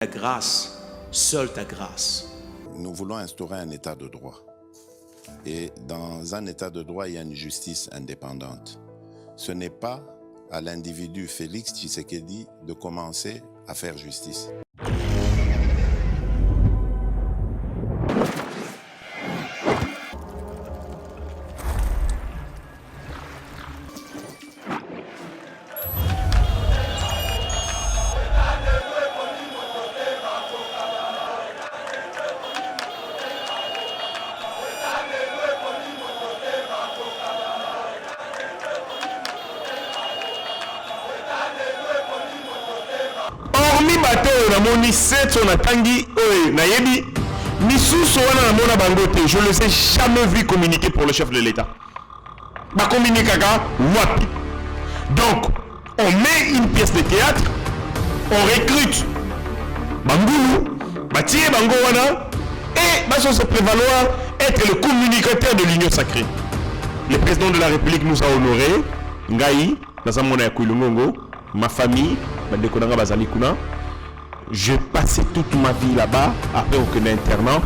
Ta grâce, seule ta grâce. Nous voulons instaurer un état de droit. Et dans un état de droit, il y a une justice indépendante. Ce n'est pas à l'individu Félix Tshisekedi de commencer à faire justice. Je ne les ai jamais vus communiquer pour le chef de l'État. Donc, on met une pièce de théâtre, on recrute Bangoulou, Batie Bangowana, et va se prévaloir être le communicateur de l'Union sacrée. Le président de la République nous a honorés. Ngaï, Nazamona Yakulungongo, ma famille, Bandekonanga Bazalikuna. Je passais toute ma vie là-bas, après aucun internat.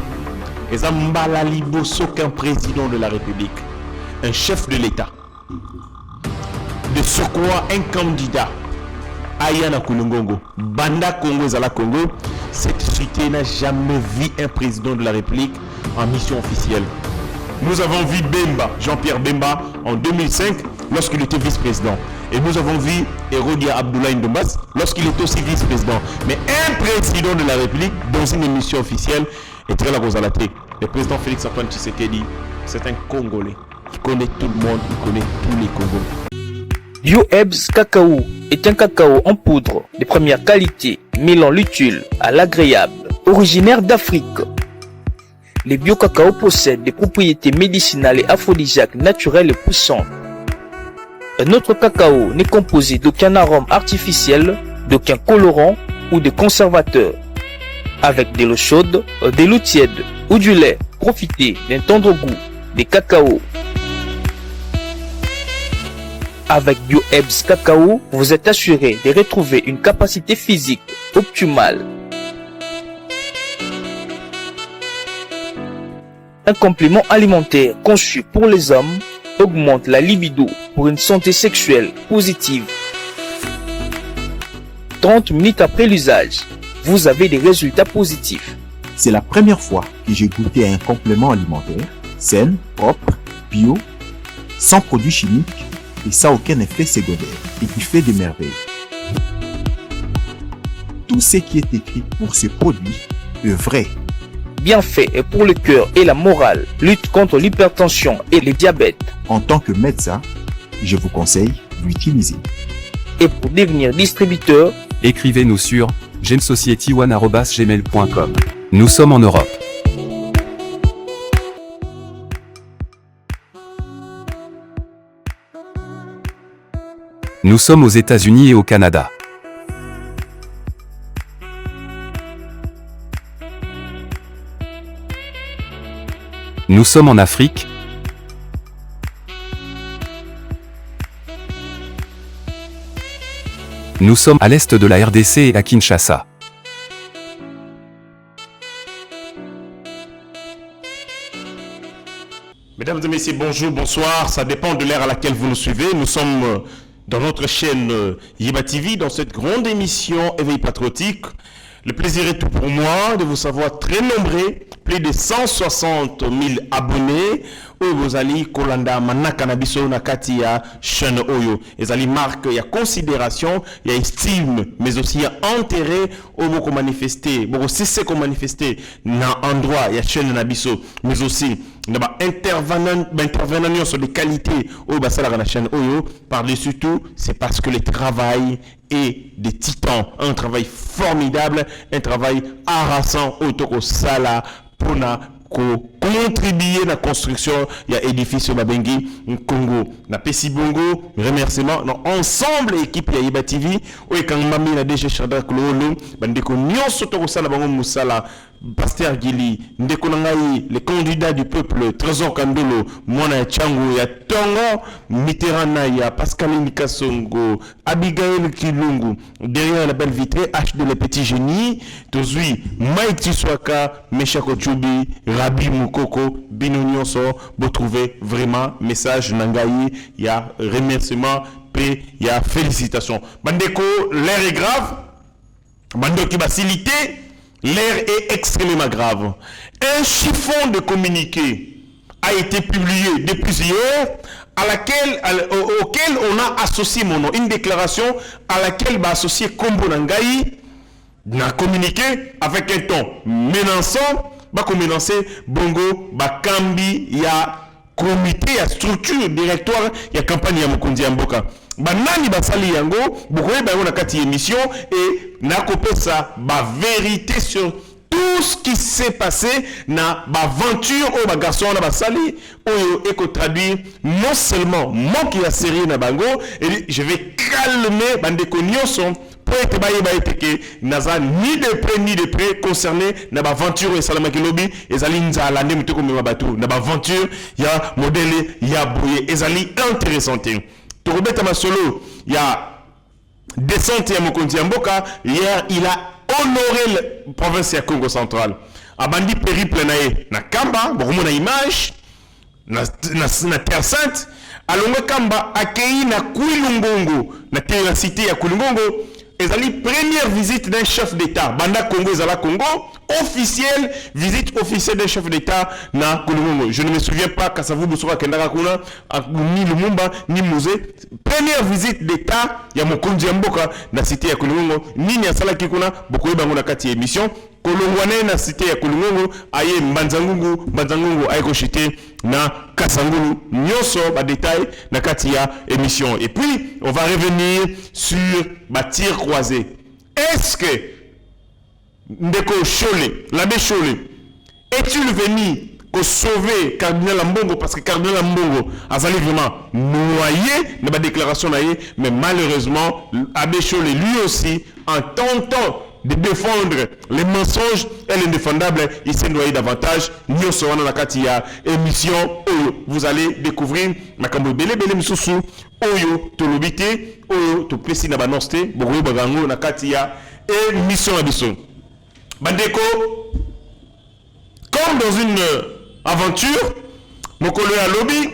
Et ça m'embala liboso qu'un président de la République, un chef de l'État, de surcroît un candidat, Ayana Kulungongo, Banda Congo Zala Congo, cette cité n'a jamais vu un président de la République en mission officielle. Nous avons vu Bemba, Jean-Pierre Bemba, en 2005, lorsqu'il était vice-président. Et nous avons vu Herodia Abdoulaye Ndombas, lorsqu'il était aussi vice-président. Mais un président de la République, dans une émission officielle, est très la Rosalate. Le président Félix Antoine Tshisekedi, c'est un Congolais. Il connaît tout le monde, il connaît tous les Congolais. Bio-Ebs Cacao est un cacao en poudre de première qualité, mêlant l'utile à l'agréable, originaire d'Afrique. Les bio-cacao possèdent des propriétés médicinales et aphrodisiaques naturelles et puissantes. Un autre cacao n'est composé d'aucun arôme artificiel, d'aucun colorant ou de conservateur. Avec de l'eau chaude, de l'eau tiède ou du lait, profitez d'un tendre goût des cacao. Avec Bio-Ebs Cacao, vous êtes assuré de retrouver une capacité physique optimale. Un complément alimentaire conçu pour les hommes augmente la libido pour une santé sexuelle positive. 30 minutes après l'usage, vous avez des résultats positifs. C'est la première fois que j'ai goûté à un complément alimentaire sain, propre, bio, sans produits chimiques et sans aucun effet secondaire et qui fait des merveilles. Tout ce qui est écrit pour ce produit est vrai. Bienfait est pour le cœur et la morale, lutte contre l'hypertension et le diabète. En tant que médecin, je vous conseille d'utiliser. Et pour devenir distributeur, écrivez-nous sur gemsociety1@gmail.com. Nous sommes en Europe. Nous sommes aux États-Unis et au Canada. Nous sommes en Afrique. Nous sommes à l'est de la RDC et à Kinshasa. Mesdames et messieurs, bonjour, bonsoir. Ça dépend de l'ère à laquelle vous nous suivez. Nous sommes dans notre chaîne Yeba TV, dans cette grande émission Éveil patriotique. Le plaisir est tout pour moi de vous savoir très nombreux, plus de 160 000 abonnés. Oyozali Kolanda Manaka Nabiso Nakati ya chaîne Oyo. Ezali marque, il y a considération, il y a estime, mais aussi il y a intérêt au beaucoup manifester, beaucoup cesser qu'on manifester dans endroit, il y a chaîne Nabiso, mais aussi intervenant sur les qualités au basala la chaîne Oyo. Par-dessus tout, c'est parce que le travail est des titans, un travail formidable, un travail harassant au Toko Sala Pona contribuer à la construction il y a édifice Babengi Congo na Pesi Bongo remerciement non ensemble équipe ya Yeba TV o ekangami na DG Shadrack Lolo bandeko nyonso to kosala bango musala Pasteur Gili, Ndekonangaï, les candidats du peuple, Trésor Kandolo, Mona Tchango, ya Tongo, Mitterrand, ya Pascaline Kassongo, Abigail Kilungu, derrière la belle vitrée, H de le petit génie, Tozui, Mike Tiswaka, Meshako Tchoubi, Rabi Moukoko, Bino Nyonso, vous trouvez vraiment message Nangaï, il y a remerciement, paix, il y a félicitations. Bandeko, l'air est grave, Bando qui facilité, l'air est extrêmement grave. Un chiffon de communiqué a été publié depuis hier, auquel on a associé mon nom. Une déclaration à laquelle va associer Kombo Nangaï, n'a communiqué avec un ton menaçant, va menacer Bongo, Bakambi, il y a comité, il y a structure, directoire, il y a campagne, il y a Mokondi Mboka. Banani basali yango, bokoye ba na kati émission et na kopé ça ba vérité sur tout ce qui s'est passé na ba aventure au ba garçon na basali oyo eko traduire non seulement moi qui a sérieux na bango et je vais calmer bandeko nyonso pour être que naza ni de près concerné na ba aventure et salama kilobi ezali nzala ndé mutoko me bato na ba aventure ya modèle ya boye ezali intéressante. Robert Masolo, il y a descente à Mokondi Mboka, hier il a honoré la province de Congo central. A bandi périple na Kamba, beaucoup na image, na Terre Sainte, à Longue Kamba, accueilli na Kouilungongo, na cité ya Kouilungongo, et ali première visite d'un chef d'État, Banda Congo Zala Congo, officielle, visite officielle d'un chef d'État na Kouilungongo. Je ne me souviens pas quand ça vous boussoura Kendara Kuna, ni Lumumba, ni Mouzé. Première visite d'État, il y a Mokondi Mboka, na cité ya Kouilungongo, ni Nyasala Kikuna, beaucoup de na kati émission. Kolongwane na cité ya Kouilungongo, aye Mbanzangungu aye kochité na Kasangulu, nyoso ba détail na kati ya émission. Et puis, on va revenir sur ma tir croisé. Est-ce que Ndeko Cholé, l'abbé Cholé, est-il venu pour sauver Cardinal Mbongo parce que Cardinal Mbongo a vraiment noyé dans ma déclaration, mais malheureusement, l'abbé Cholé lui aussi, en tentant de défendre les mensonges et l'indéfendable, il s'est noyé davantage. Nous serons dans la katia émission Oyo. Vous allez découvrir Makambo Bele Bele Msusu Oyo Tolobite Oyo to Plessi na Banosti Bogo Bagango na katia émission Abisso. Bandeko, comme dans une aventure, Mokolo ya lobby,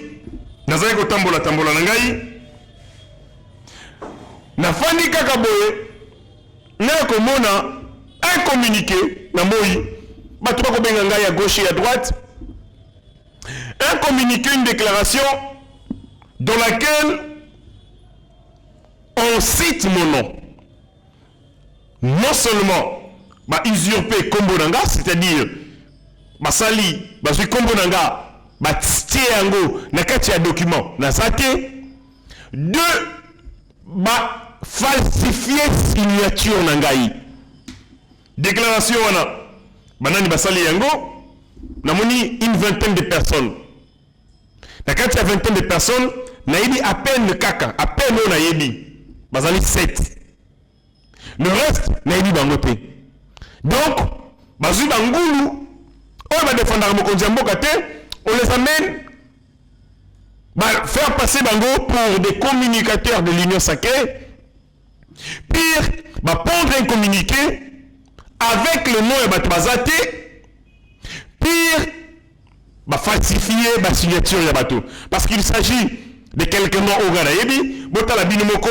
nazali ko tambola nangai. Na fandi kaka boye. N'a komona un communiqué na moi bato bako benga ngai à gauche et à droite, un communiqué, une déclaration dans laquelle on cite mon nom, non seulement ba usurpé Kombo Nanga, c'est-à-dire basali bazui Kombo Nanga ba tiango na kati ya document na sate, deux ba falsifier signature nangai. Déclaration wana banani basali yango namoni une vingtaine de personnes. Na kati ya vingtaine de personnes nayebi à peine kaka, à peine on nayebi basali 7. Le reste nayebi bango te. Donc bazui bangulu on va défendre Mokonzi Mboka te, on les amène faire passer bango pour des communicateurs de l'Union sacrée. Pire, va prendre un communiqué avec le nom et Batbazate. Pire, va falsifier la signature de bateau. Parce qu'il s'agit de quelques noms au Garaébi. Botala Binomoko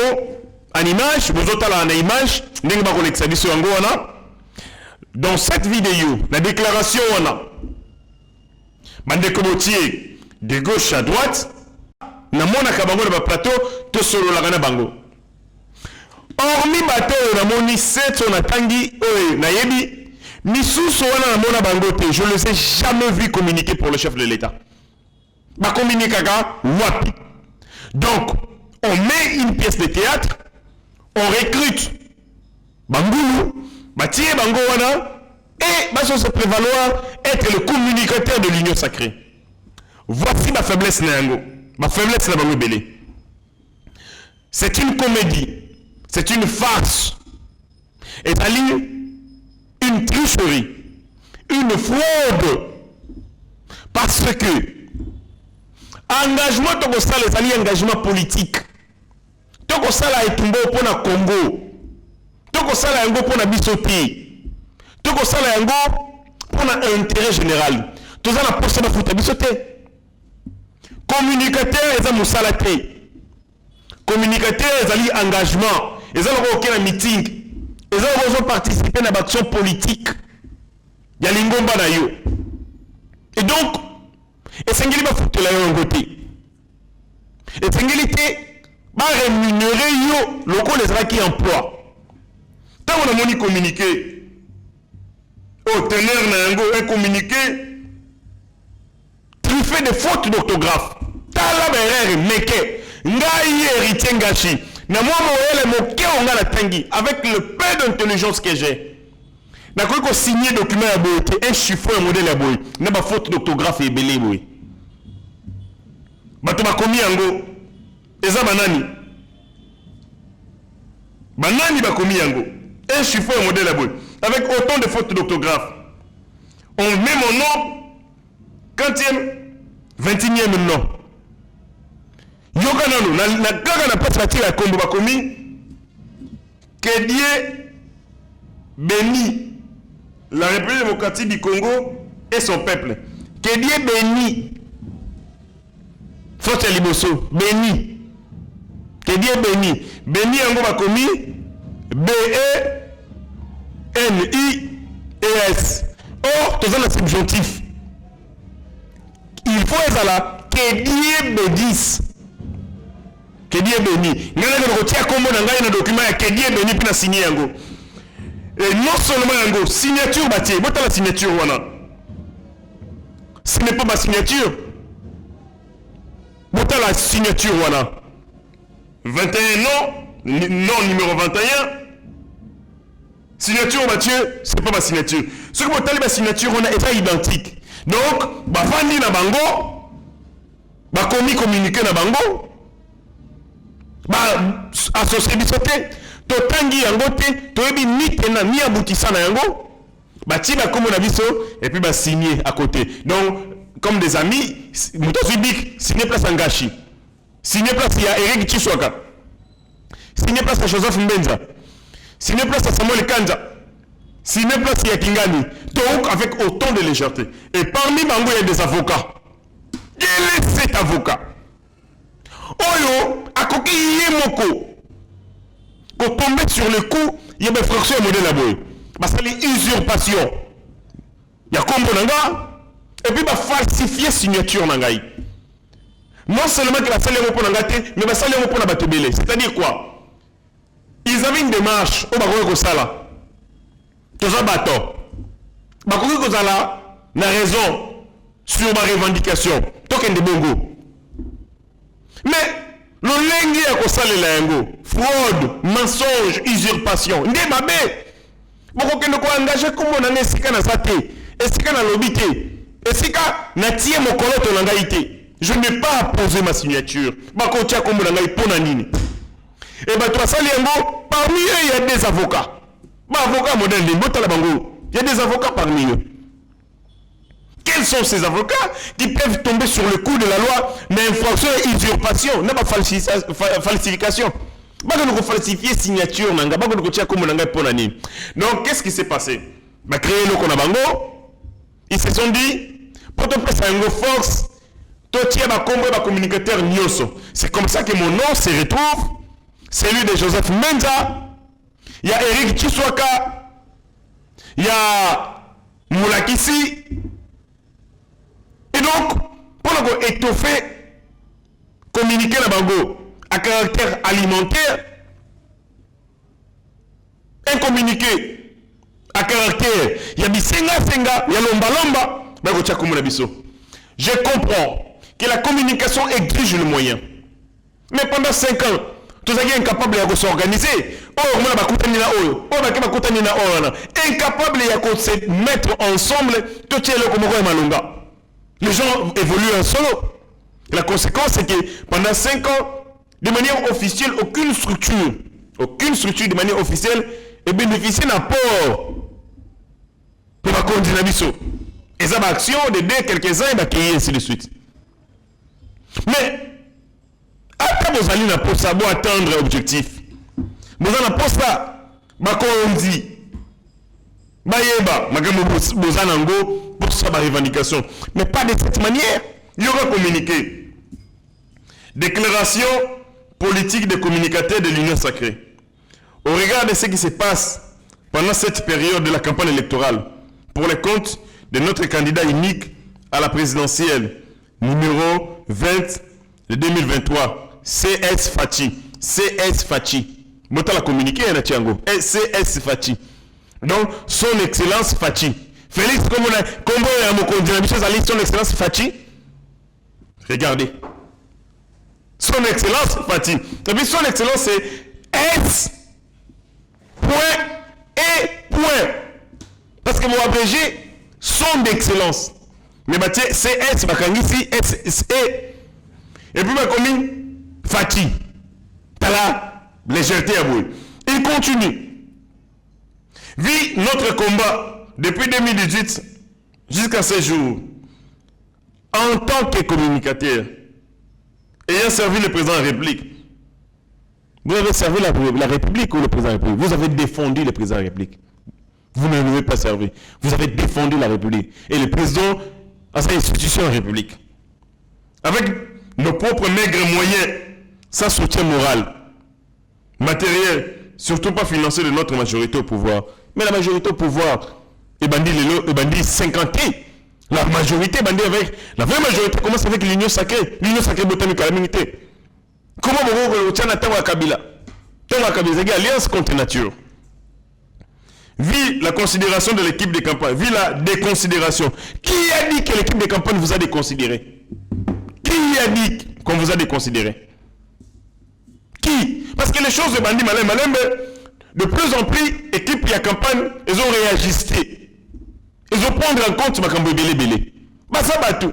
en image, Botala en image, dans cette vidéo, la déclaration on a Bandekobotier de gauche à droite, na mona kabango na plateau, to solo la gana bango. Hormis bateau na moni 7 on a tangi na yebi misusu wana na mona bangote, je ne les ai jamais vu communiquer pour le chef de l'État. Ba communiquaga wapi. Donc on met une pièce de théâtre, on recrute bangoulou, batie bango wana et baso se prévaloir être le communicateur de l'Union sacrée. Voici ma faiblesse na yango, ma faiblesse na bango belé. C'est une comédie. C'est une farce, c'est-à-dire une tricherie, une fraude. Parce que engagement toko sala ezali engagement politique. Toko sala etumbo pour na Congo. Toko sala yango pour na biso te. Toko sala yango pour na intérêt général. Toza na poste na futa biso te. Communicateur eza musala te. Communicateur ezali engagement. Ezali ko na meeting. Ezali ko participer na action politique. Ya lingomba na yo. Et donc, esengeli ba futela yo ngote. Esengeli te ba rémunérer yo loko les raki emploi. Tant on a moni communiqué au teneur na yango un communiqué truffé de fautes d'orthographe. Tala ba erreur meke ngai héritier ngashi. Na moi moyele moke onga la tangi avec le peu d'intelligence que j'ai. Na ko signer document ya boye un chiffre modèle ya boye na ba faute d'orthographe ebele boye. Bato bakomi yango eza banani? Banani bakomi yango un chiffre modèle ya boye avec autant de fautes d'orthographe. On met mon nom 21e nom. Yoka nano na kaka na place batira kombo bakomi que Dieu bénit la République démocratique du Congo et son peuple. Que Dieu bénit. Faut liboso béni. Que Dieu bénit. Béni yango bakomi B-E-N-I-E-S. Or, tout ça le subjonctif. Il faut être là. Que Dieu bénisse. Que Dieu bénit. Nana ko retia kombo na ngai na document ya que Dieu bénit puis na signer yango. Et non seulement yango signature batie, bota la signature wana. Ce n'est pas ma signature. Bota la signature wana. 21 non numéro 21. Signature Mathieu, c'est pas ma signature. Ce que bota la signature on est identique. Donc, ba fandi na bango, ba communiquer na bango, ba associé bisoté. Totangi yango te toyebi ni tena ni aboutissant na yango bati ba comme na biso et puis ba signer à côté. Donc comme des amis moto subik signer place Ngashi, signer place ya Eric Chiswaka, signer place à Joseph Mbenza, signer place à Samuel Kanja, signer place ya Kingani, donc avec autant de légèreté. Et parmi bango il y a des avocats. Quel est cet avocat? Oyo akoki yemoko pour tomber sur le coup, il y a des fractions modèles à boy. Parce que c'est usurpation. Il y a combo nanga et puis bah falsifier signature nangai. Non seulement que la salle est pour nangate, mais la salle est pour la batebele. C'est-à-dire quoi? Ils avaient une démarche au baroque au sala. Tous un bateau. Baroque au sala n'a raison sur ma revendication. Token de bongo. Mais l'olengi ya kosalela yango fraude, mensonge, usurpation nde mabe bokokende ko engagé kombo na esika na sate esika na lobi te esika na tie mokolo to na ngai te. Je n'ai pas à poser ma signature bakotia kombo na ngai pona nini. Et bato basali yango parmi eux il y a des avocats avocats modèle de botala bango il y a des avocats parmi eux. Quels sont ces avocats qui peuvent tomber sur le coup de la loi d'infraction et usurpation, n'a pas falsification. Pas que nous falsifier signature nanga, pas que nous tia comme nanga pour l'année. Donc qu'est-ce qui s'est passé? Bah créer le konabango, ils se sont dit, pour te passer un force, toi tu as combo ba communicateur nyoso. C'est comme ça que mon nom se retrouve, celui de Joseph Menza, il y a Eric Chiswaka, il y a Moulakisi. Et donc, pour étoffer, communiquer la bango à caractère alimentaire, un communiqué à caractère, il y a bisenga, il y a lomba, je comprends que la communication exige le moyen. Mais pendant 5 ans, tous les incapables de s'organiser, incapable de se mettre ensemble, tout le monde. Les gens évoluent en solo. La conséquence, c'est que pendant 5 ans, de manière officielle, aucune structure de manière officielle est bénéficiée d'un port pour la condamnation. Et ça, action de deux, quelques-uns, et ainsi de suite. Mais, après, vous allez atteindre l'objectif. Vous allez pas ça, Bakondi, Bayeba, Magambo, pour ça, ma revendication. Mais pas de cette manière. Il y aura communiqué. Déclaration politique des communicateurs de l'Union sacrée. Au regard de ce qui se passe pendant cette période de la campagne électorale, pour les comptes de notre candidat unique à la présidentielle, numéro 20 de 2023, CS Fachi. CS Fachi. Mota la communiqué, CS Fachi. Donc, son excellence Fachi. Félix, comme on a mon candidat, son excellence Fachi. Regardez. Son excellence Fachi. Et puis son excellence c'est S. Point et point. Parce que vous abrégez son d'excellence. Mais c'est S, ici, S, E. Et puis, comme Fachi. T'as la légèreté à vous. Il continue. Vu notre combat depuis 2018 jusqu'à ce jour, en tant que communicateur, ayant servi le président de la République, vous avez servi la République ou le président de la République? Vous avez défendu le président de la République. Vous ne l'avez pas servi. Vous avez défendu la République. Et le président a sa institution en République. Avec nos propres maigres moyens, sans soutien moral, matériel, surtout pas financier de notre majorité au pouvoir. Mais la majorité au pouvoir, et bandit 50. La majorité, la vraie majorité commence avec l'union sacrée. L'union sacrée botanique à la minute. Comment vous tient à Tawa Kabila? Tawa Kabila, c'est alliance contre nature. Vu la considération de l'équipe de campagne, vu la déconsidération, qui a dit que l'équipe de campagne vous a déconsidéré? Qui a dit qu'on vous a déconsidéré? Qui? Parce que les choses de bandit malin, de plus en plus, équipe de campagne, ils ont réajusté. Ils ont prendre en compte ma cambo belé. Bah ça va tout.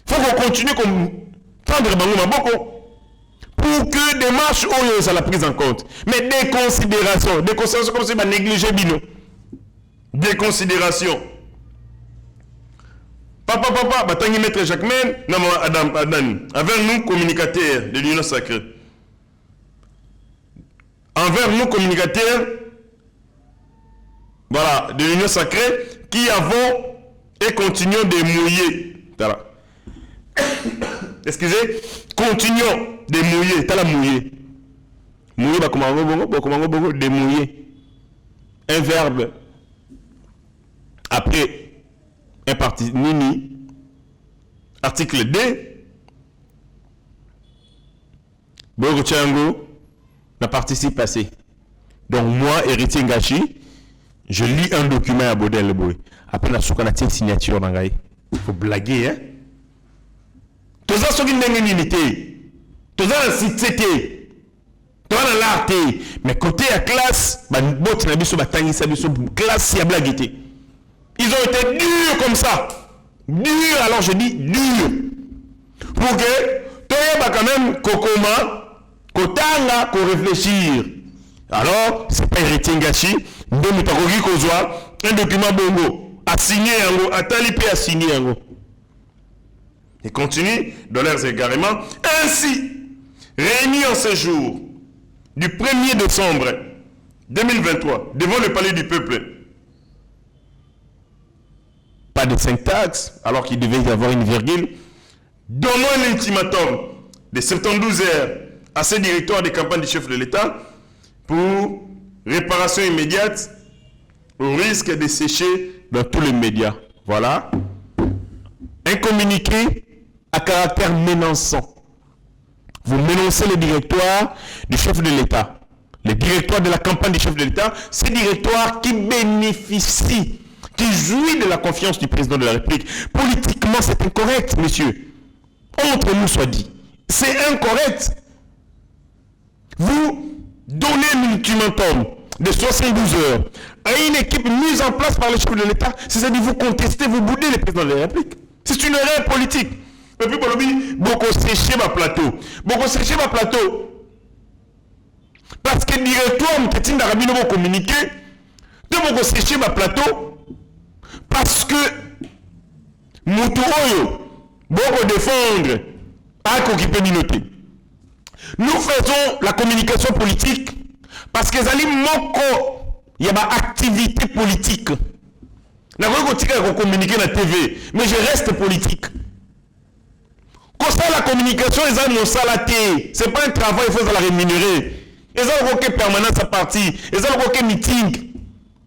Faut qu'on continue comme prendre bango maboko pour que des marches où ça la prise en compte. Mais déconsidération comme si bah négliger bino. Déconsidération. Papa, bah tangi maître Jacquemain, non Adam, envers nous communicateurs de l'Union sacrée. Envers nous communicateurs, voilà, de l'Union sacrée, qui avons et continuons de mouiller. Voilà. Excusez, continuons de mouiller. T'as la mouiller. Mouiller, bah comment de mouiller. Un verbe après un parti nini. Article 2. Bogo Tchango, la participe passée. Donc moi, héritier Ngachi, je lis un document à Bodel le boy. Après la soukana tient signature dans gaï. Faut blaguer, hein. Tous ça sont une unité. Tous ça cité. Tous ça l'art. Mais côté à classe, bah bot na biso batangi sa biso classe ya blaguité. Ils ont été durs comme ça. Durs, alors je dis durs. Pour que toi bah quand même kokoma, kotanga, ko réfléchir. Alors, c'est pas héritier Ngachi, un document bongo, a signé yango, a talipé a signé yango. Et continue dans leurs égarements. Ainsi, réunis en ce jour, du 1er décembre 2023, devant le palais du peuple, pas de syntaxe, alors qu'il devait y avoir une virgule, donnons un ultimatum de 72 heures à ce directoire de campagne du chef de l'État pour réparation immédiate au risque de sécher dans tous les médias. Voilà. Un communiqué à caractère menaçant. Vous menacez le directoire du chef de l'État. Le directoire de la campagne du chef de l'État, c'est le directoire qui bénéficie, qui jouit de la confiance du président de la République. Politiquement, c'est incorrect, monsieur. Entre nous soit dit. C'est incorrect. Vous donnez un ultimatum de 72 heures à une équipe mise en place par le chef de l'État, c'est-à-dire vous contestez, vous boudez le président de la République. C'est une erreur politique. Et puis, beaucoup sécher ma plateau. Beaucoup sécher ma plateau. Parce que le directoire, m'tétine d'Arabie, nous communiquer, de beaucoup sécher ma plateau. parce que mutu oyo boko défendre akokipe minote. Nous faisons la communication politique parce que zali moko y a ma activité politique. Na ko communiquer na TV, mais je reste politique. Comme ça la communication est non salaté, c'est pas un travail, il faut la rémunérer. Et ça le permanence à partie, et ça le meeting.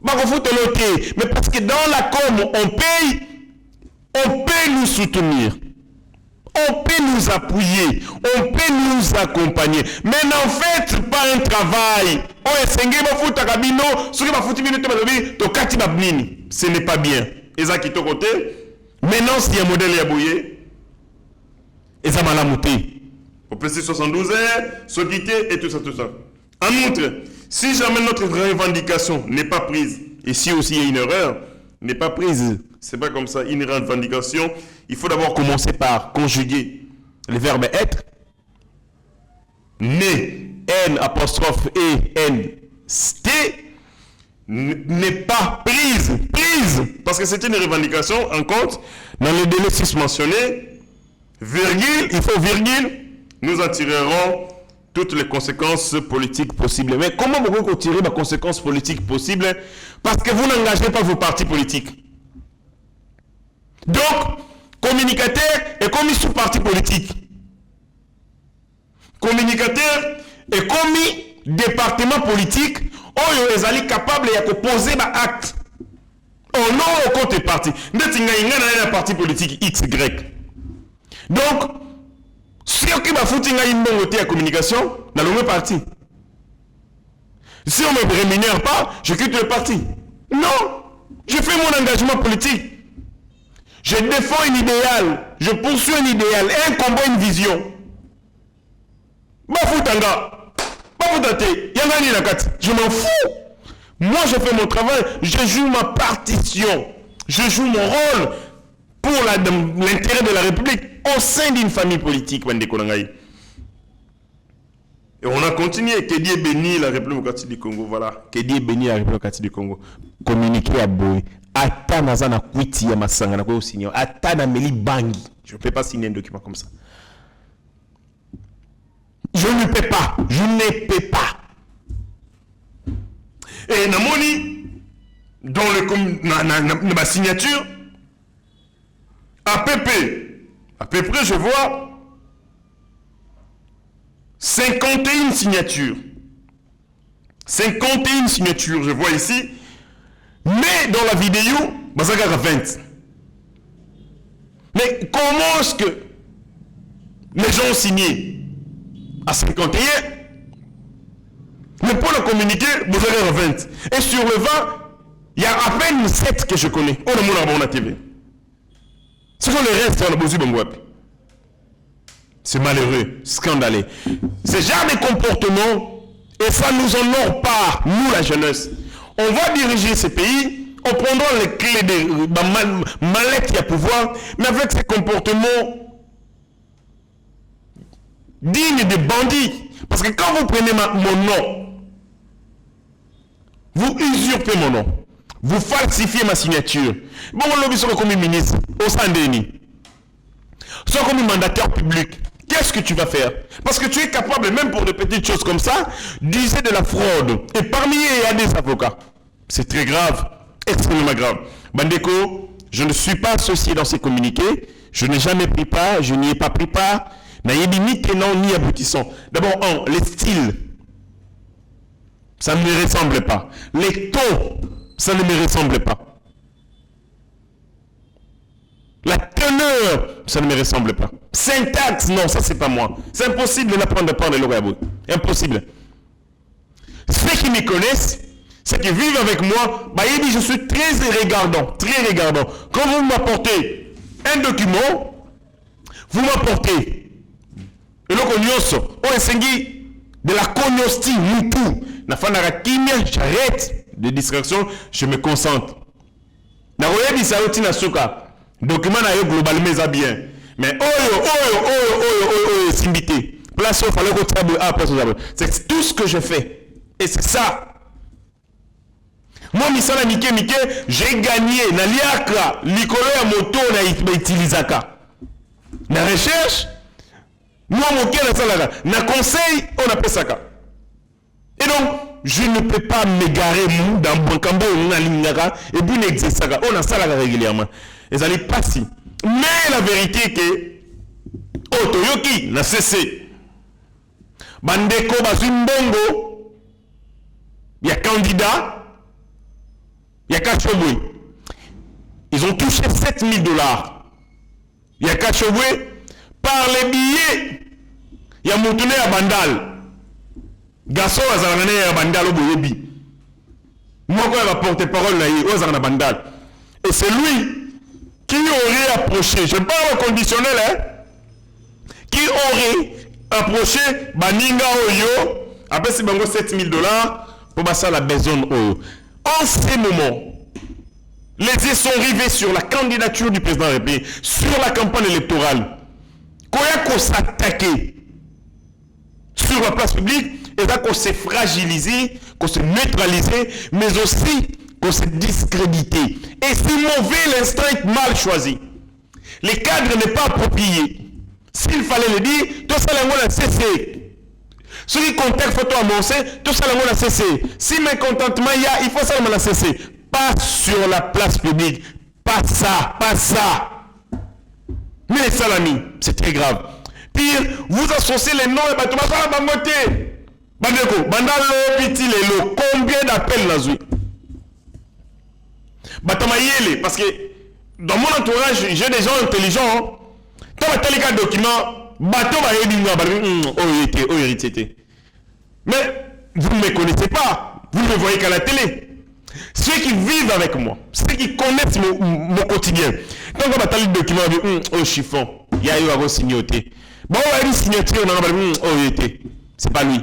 Bah faut l'ôter, mais parce que dans la com on peut nous soutenir. On peut nous appuyer, on peut nous accompagner. Mais en fait, c'est pas un travail. Ce n'est pas bien. Et ça qui est côté. Maintenant, s'il y a un modèle yabouye, et ça m'a lamouté. Au PC 72 heures, se quitter et tout ça, tout ça. En outre, si jamais notre revendication n'est pas prise, et si aussi il y a une erreur, n'est pas prise, c'est pas comme ça, une revendication, il faut d'abord commencer par conjuguer le verbe être. Né, N apostrophe E, N, T, n'est pas prise, parce que c'est une revendication en compte, dans le délai susmentionné, virgule, il faut virgule, nous en tirerons toutes les conséquences politiques possibles. Mais comment vous pouvez tirer les conséquences politiques possibles? Parce que vous n'engagez pas vos partis politiques. Donc, communicateur est commis sous parti politique. Communicateur est commis département politique où ils sont capables de poser des actes. Au nom au côté parti. Nous avons un parti politique XY. Donc, si on a une bonne communication, dans le même parti. Si on ne me rémunère pas, je quitte le parti. Non, je fais mon engagement politique. Je défends un idéal, je poursuis un idéal, un combat, une vision. Je m'en fous. Moi, je fais mon travail, je joue ma partition. Je joue mon rôle pour l'intérêt de la République au sein d'une famille politique. Et on a continué. Que Dieu bénisse la République démocratique du Congo. Voilà. Que Dieu bénisse la République démocratique du Congo. Communiquer à Boy. Ata nazana kwiti ya masanga na kwa signer. Ata na meli bangi. Je ne peux pas signer un document comme ça. Je ne peux pas. Je ne peux pas. Et namoni dans le ma signature à peu près je vois 51 signatures. 51 signatures, je vois ici. Mais dans la vidéo, ça y a 20. Mais comment est-ce que les gens ont signé à 51? Mais pour le communiquer, vous avez 20. Et sur le 20, il y a à peine 7 que je connais. On a mon TV. Ce sont les restes, on a besoin de web. C'est malheureux, scandaleux. Ce genre de comportement, et ça nous honore pas, nous la jeunesse. On va diriger ce pays, on prendra les clés de mallette qui a pouvoir, mais avec ces comportements dignes de bandits. Parce que quand vous prenez mon nom, vous usurpez mon nom, vous falsifiez ma signature. Bon, on l'a comme ministre, au Sandéni, soit comme mandataire public. Qu'est-ce que tu vas faire? Parce que tu es capable, même pour des petites choses comme ça, d'user de la fraude. Et parmi eux, il y a des avocats. C'est très grave, extrêmement grave. Bandeko, je ne suis pas associé dans ces communiqués. Je n'ai jamais pris part, je n'y ai pas pris part. N'ayez ni tenant ni aboutissant. D'abord, les styles, ça ne me ressemble pas. Les tons, ça ne me ressemble pas. La teneur, ça ne me ressemble pas. Syntaxe, non, ça c'est pas moi. C'est impossible de l'apprendre par le Logabou. Impossible. Ceux qui me connaissent, ceux qui vivent avec moi, bah, il dit je suis très regardant, très regardant. Quand vous m'apportez un document, vous m'apportez le cognoso, de la cognosti, moutou. J'arrête de distraction, je me concentre. Document na yo globalement ça bien. Mais simbité. Place il fallait que c'est tout ce que je fais. Et c'est ça. Moi, misala mike, j'ai gagné. Na liaka, likolo ya moto na utilisaka. Na recherche, moi, moke na salaka. Na conseil, on appelle ça. Et donc, je ne peux pas m'égarer dans mon cambo, et puis n'exercer ça. On a ça régulièrement. Et ça n'est pas si. Mais la vérité est que, Otoyoki n'a cessé. Bandeko Bazumbongo, il y a candidat, il y a Kachobwe. Ils ont touché $7 000. Il y a Kachobwe par les billets. Il y a Moutouné à Bandal. Garçon azalane ya bandal oboyebi. Moi quand il va porter parole là, il bandal. Et c'est lui qui aurait approché, je parle au conditionnel, hein, qui aurait approché Baninga Oyo, après c'est bango $7 000 pour passer la besoin Oyo. En ces moments, les yeux sont rivés sur la candidature du président de la République, sur la campagne électorale. Qu'on s'attaquer sur la place publique, et là qu'on s'est fragilisé, qu'on s'est neutralisé, mais aussi qu'on s'est discrédité. Et c'est mauvais, l'instant est mal choisi. Les cadres n'est pas approprié. S'il fallait le dire, tout ça l'a cessé. Ceux qui contactent photo annoncé, tout ça l'a cessé. Si mécontentement il y a, il faut ça l'a cessé. Pas sur la place publique. Pas ça, pas ça. Mais les salamis, c'est très grave. Pire, vous associez les noms et bâtiments à la moitié. Bandeko, bandalo piti lelo, combien d'appels là zui? Batamayele, parce que dans mon entourage, j'ai des gens intelligents. Quand tu as les documents, bateau va hérité. Mais vous ne me connaissez pas, vous ne me voyez qu'à la télé. Ceux qui vivent avec moi, ceux qui connaissent mon quotidien. Quand on a les documents, oh chiffon, il y a eu un signaté. Bon, on a une signature, on a été. C'est pas lui.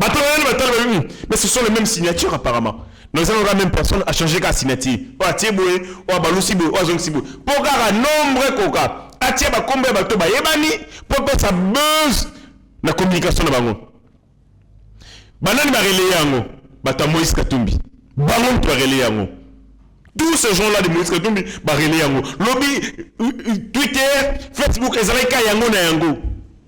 Mais ce sont les mêmes signatures apparemment. Nous avons la même personne à changer la signature. Pour un nombre coca. Atia ba combien ba to ba yebani pour que ça buzz la communication na bango. Banani ba relé yango, bata Moïse Katumbi. Bango to relé yango. Tous ces gens-là de Moïse Katumbi ba relé yango. Lobby Twitter, Facebook ezalaka yango na yango.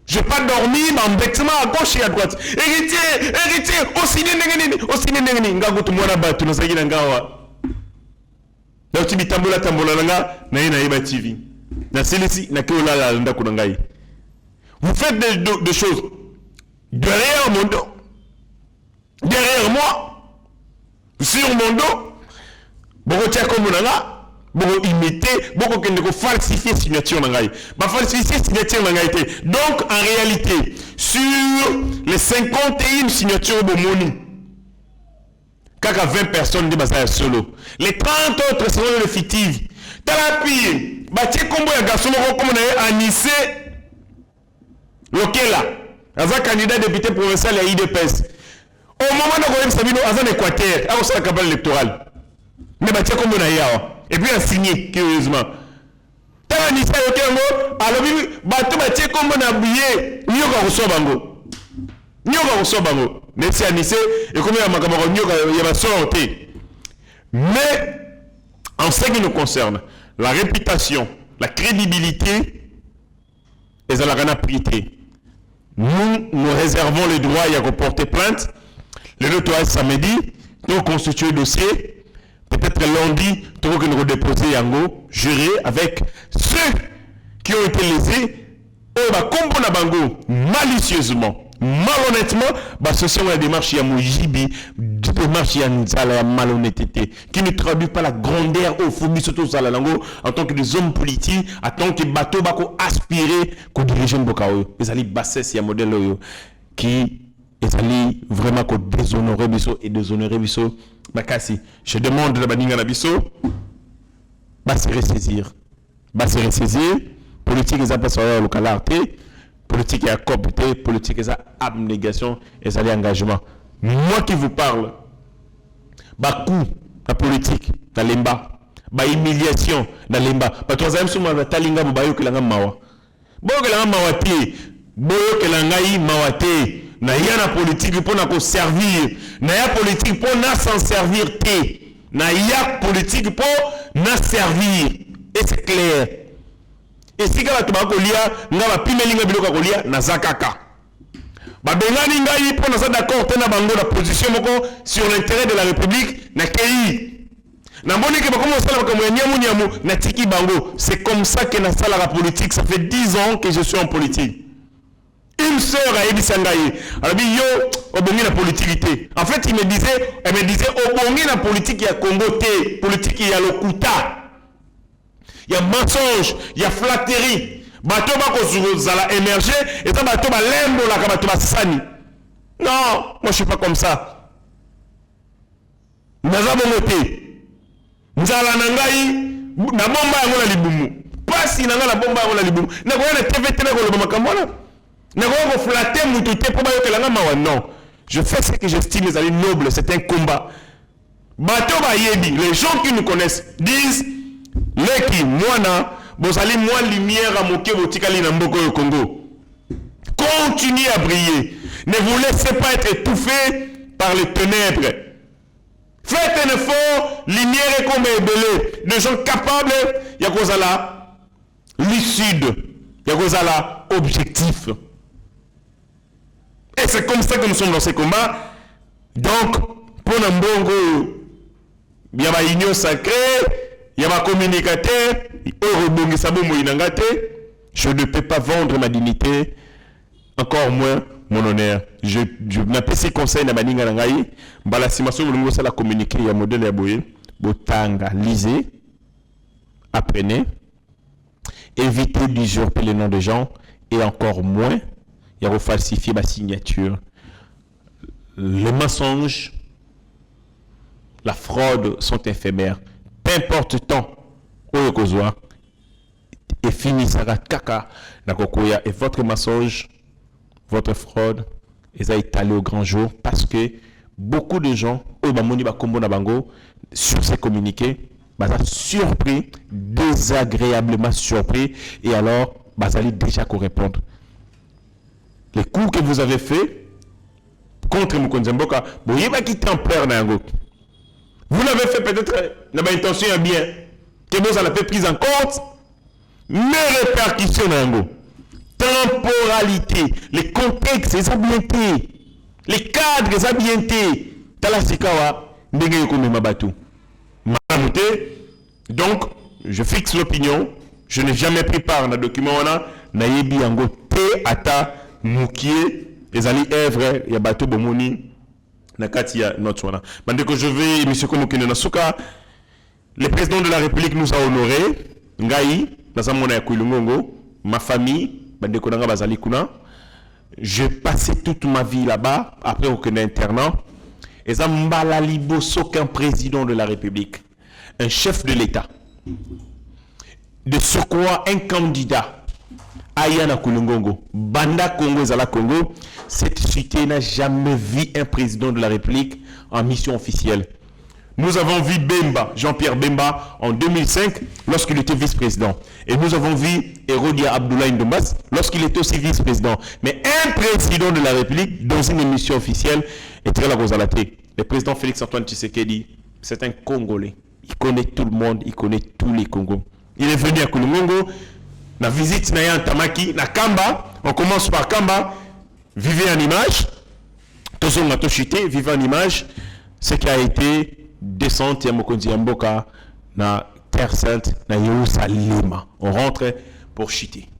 Je n'ai pas dormi, mais en bêtement à gauche et à droite. Héritier, au ciné, ngago tout le monde a battu, nous avons ngawa. Donc tu bitambola nanga, na yeba TV. Na selesi, na keola la landa kunangai. Vous faites des choses derrière mon dos, derrière moi, sur mon dos. Bon, tiens comme nanga. Beaucoup imiter, beaucoup qui ne falsifier signature nangai. Ba falsifier signature nangai. Donc en réalité, sur les 51 signatures de Moni, kaka 20 personnes de basa solo. Les 30 autres sont les fictives. Talapi, bati kombo ya garçon comme na Anissé Lokela, asa candidat député provincial à IDPS. Au moment de Goyem Sabino asa Équateur, a aussi la campagne électorale. Mais bati kombo na yawa. Et puis a signé, curieusement. Tant que Nissa Yokengo, alors bateau batie comme on a oublié, Nyoka Rosobango. Nyoka Rosobango. Mais c'est Anissé, et comme il y a Makamaro, il y a ma sortie. Mais, en ce qui nous concerne, la réputation, la crédibilité, et ça la réalité. Nous réservons le droit à reporter plainte. Le notoire samedi, nous constituer le dossier. Peut-être lundi, tu vas nous redéposer Yango, juré avec ceux qui ont été lésés, comme on a bango, malicieusement, malhonnêtement, ce sont les démarches à Mojibi, des démarches à malhonnêteté, qui ne traduit pas la grandeur au phobie surtout à la langue, en tant que des hommes politiques, en tant que bateau bako aspiré, qu'on dirige un bokao. Les alliés bassesse, il y a un modèle qui est allé vraiment déshonorer Bisso et déshonorer Bisso. Bakasi, je demande à Baninga Nabiso, se ressaisir. Politique est à localité, politique est à copté, politique est à abnégation et à l'engagement. Moi qui vous parle, coup, la politique, dans l'emba, humiliation, dans l'emba. Parce que vous avez souvent talinga bobayo que l'anga mawa. Boyo que l'anga mawati, boyo que l'anga mawati. Na ya na politique pour na ko servir, na ya politique pour na s'en servir té. na yak politique pour na servir. Et c'est clair. Et si ka bato bakolia nga bapimelinga biloko kolia na zakaka. Ba bengani ngai pour na ça d'accord tena bango la position moko sur l'intérêt de la République na kei. Na mboni ke bakomo sala bakomo nyamu na tiki bango. C'est comme ça que na sala la politique. Ça fait 10 ans que je suis en politique. Une sœur a dit Sangaye. Elle a dit yo obongi la politique. En fait, elle me disait obongi la politique ya Congo té, politique ya lokuta. Il y a mensonge, il y a flatterie. Bato ba ko zala émerger et ça bato ba lembo la bato ba sani. Non, moi je suis pas comme ça. Naza bongote. Nzala nangai na bomba yango na libumu. Pasi nanga la bomba yango na libumu. Na ko na TV tele ko lo makamona. Non, je fais ce que j'estime les alliés nobles, c'est un combat. Les gens qui nous connaissent disent Leki, Moana, Bozali, moi, lumière à moquer Botikali Namboko au Congo. Continuez à briller. Ne vous laissez pas être étouffés par les ténèbres. Faites un effort, lumière et comme belé. Des gens capables, Yakozala, lucide, Yakozala, objectif. Et c'est comme ça que nous sommes dans ces combats. Donc, pour Nambongo, il y a une union sacrée, il y a un communicateur, je ne peux pas vendre ma dignité, encore moins mon honneur. Je m'appelle ces conseils na baninga nangai, mbala simaso mulungu sala communiquer, il y a modèle ya boye, botanga, lisez, apprenez, évitez d'usurper les noms des gens, et encore moins, il y a falsifier ma signature. Les mensonges, la fraude sont éphémères. Peu importe le temps, et finissera kaka nakokoya et votre mensonge, votre fraude, et ça est allé au grand jour parce que beaucoup de gens, sur ces communiqués, surpris, désagréablement surpris, et alors, allez déjà répondre. Les coups que vous avez faits contre Mukonzi Mboka, vous l'avez fait peut-être dans l'intention bien, que vous avez fait prise en compte, mais répercussions dans temporalité, les contextes, les habiletés, les cadres, les habiletés, Talasikawa, donc, je fixe l'opinion, je n'ai jamais pris part dans le document, nayebi yango te ata mukie ezali œuvre ya bato bomoni na kati ya notre wana bandeko. Je vais monsieur Komokene Nasuka, le président de la République nous a honoré ngai nazamona ya Kuilungongo, ma famille bandeko nanga bazali kuna. J'ai passé toute ma vie là-bas après aucun internat et ça mbala liboso qu'un président de la République, un chef de l'État, de surcroît un candidat Ayana Kulungongo, Banda Congo Zala Congo, cette cité n'a jamais vu un président de la République en mission officielle. Nous avons vu Bemba, Jean-Pierre Bemba, en 2005, lorsqu'il était vice-président. Et nous avons vu Herodia Abdoulaye Ndombas, lorsqu'il était aussi vice-président. Mais un président de la République, dans une mission officielle, est très la Rosalate. Le président Félix-Antoine Tshisekedi, c'est un Congolais. Il connaît tout le monde, il connaît tous les Congos. Il est venu à Kulungongo. La visite na Tamaki, na Kamba, on commence par Kamba, vivez en image, tous on a chuté, vivez en image, ce qui a été descente ya Mokonzi Mboka na Terre Sainte, na Yerusalem. On rentre pour chuter.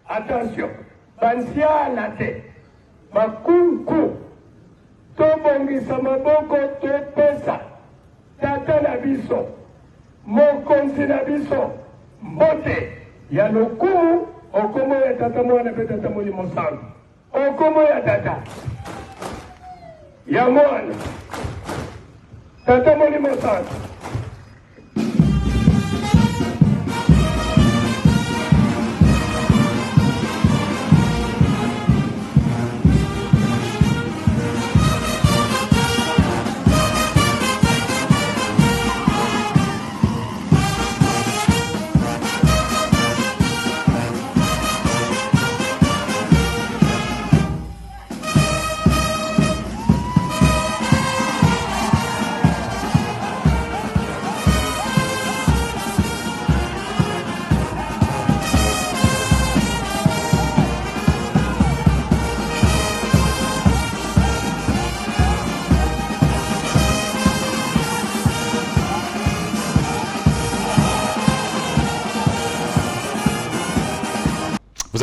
Attention, Bansiana te, Bakunku, Tobongisa Maboko, Topesa. Tata na biso, mokonzi na biso, mbote, ya lokumu, okomo ya tata mwana pe tata moni mosangu. Okomo ya tata, ya mwana, tata moni mosangu.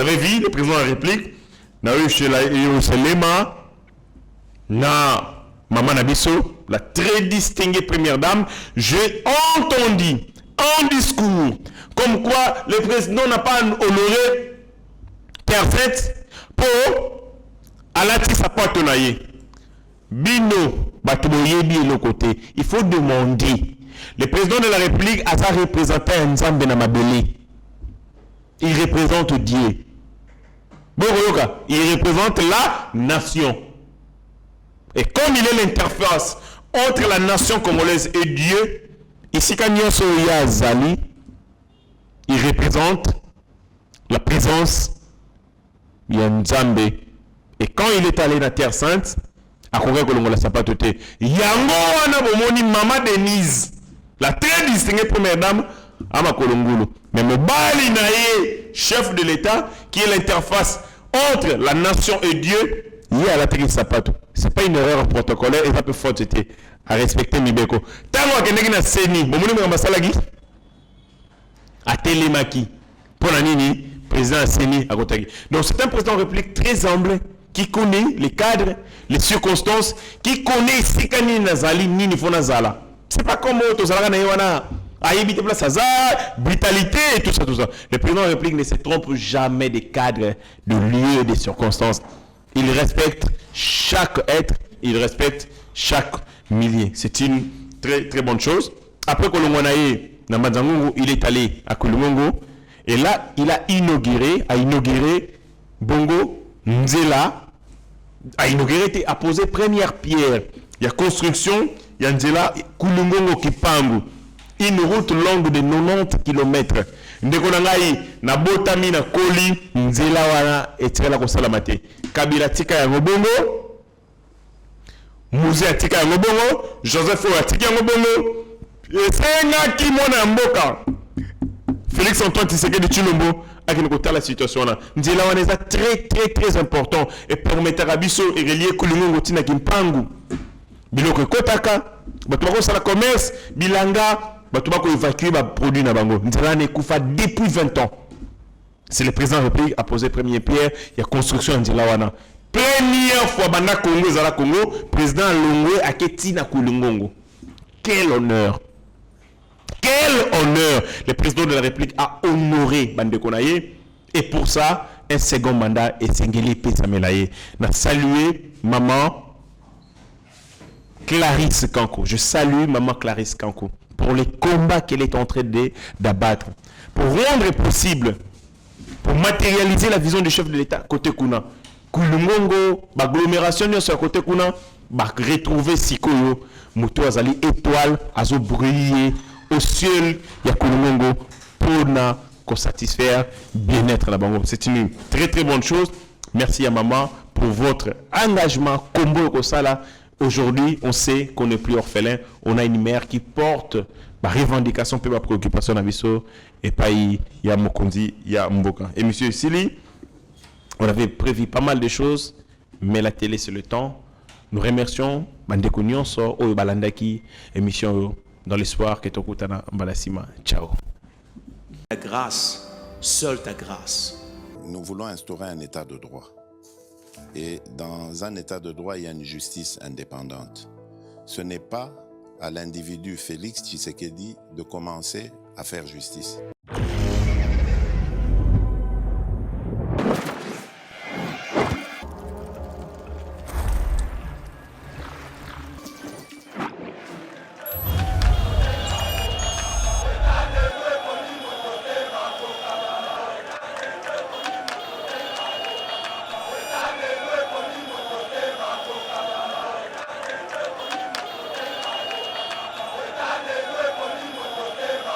avez vu le président de la République, na Yerusalema, na Maman Nabiso, la très distinguée première dame, j'ai entendu un discours comme quoi le président n'a pas honoré Terre Sainte pour alati sa partenaire. Bino, batuboyebi et le côté. Il faut demander. Le président de la République a représenté un Nzambe na mabele. Il représente Dieu. Il représente la nation. Et comme il est l'interface entre la nation congolaise et Dieu, ici quand Zali, il représente la présence de Nzambe. Et quand il est allé dans la Terre Sainte, à Kouga Kolongola Sapatote, Yango wana bomoni Mama Denise, la très distinguée première dame, Ama Kolongolo. Mais Mobali Naye, chef de l'État, qui est l'interface entre la nation et Dieu, il y a la Terre Sapato. Ce n'est pas une erreur protocolaire et ça peut faute à respecter Mibeko. Tango akendeki na Seni, bomoni Mama Salagi, à Télémaki, pour la Nini, président Seni à Kotagi. Donc c'est un président de la République très humble, qui connaît les cadres, les circonstances, qui connaît si Kani Nazali, Nini Fonazala. C'est pas comme Tozala Naïwana, Aïbite Place brutalité et tout ça, tout ça. Le président de la République ne se trompe jamais des cadres, de lieux, des circonstances. Il respecte chaque être, il respecte chaque millier. C'est une très très bonne chose. Après Kolongwanaye, Namadzangongo, il est allé à Kolongongo et là, il a inauguré Bongo Nzela, a inauguré, a posé première pierre. Il y a construction, il y a Nzela, Kolongongo Kipangu. Une route longue de 90 km. Ndekonangai na botami na koli Nzela wana etikala kosala te. Kabila tika ya ngobongo, Mouze atika ya ngobongo, Joseph atika ya ngobongo, esenga ki mona mboka. Félix Antoine Tshisekedi Tshilombo a la situation là. Nzela wana est très très très important et permettre à biso et relier Kolongongo tina Kimpangu. Biloko kotaka, bato bakosala commerce, bilanga bato bako évacuer ba produit na bango. Nzela ne kufa depuis 20 ans. C'est le président de la République a posé première pierre, il y a construction Nzela wana. Première fois banda Congo zala Congo, président Longwe a keti na Kolongongo. Quel honneur. Quel honneur. Le président de la République a honoré Bande Konaye et pour ça un second mandat est Sengeli Pesamelaye. N'a salué maman Clarisse Kanko. Je salue maman Clarisse Kanko pour les combats qu'elle est en train d'abattre, pour rendre possible, pour matérialiser la vision du chef de l'État côté Kuna. Kolongongo, l'agglomération sur côté Kuna, retrouver Sikoyo, Moto Azali étoile, Azo briller au ciel, il y a Kolongongo pour satisfaire bien-être là-bas. C'est une très très bonne chose. Merci à maman pour votre engagement. Combo Kosala. Aujourd'hui, on sait qu'on n'est plus orphelin. On a une mère qui porte ma revendication, ma préoccupation à Bisso, et pas il y a Mokondi, il y a Mboka. Et monsieur Sili, on avait prévu pas mal de choses, mais la télé, c'est le temps. Nous remercions Bandeko Nyonso, Oyo Balandaki, émission dans l'espoir que Tokutana Mbalasima. Ciao. Ta grâce, seule ta grâce. Nous voulons instaurer un état de droit. Et dans un état de droit, il y a une justice indépendante. Ce n'est pas à l'individu Félix Tshisekedi de commencer à faire justice.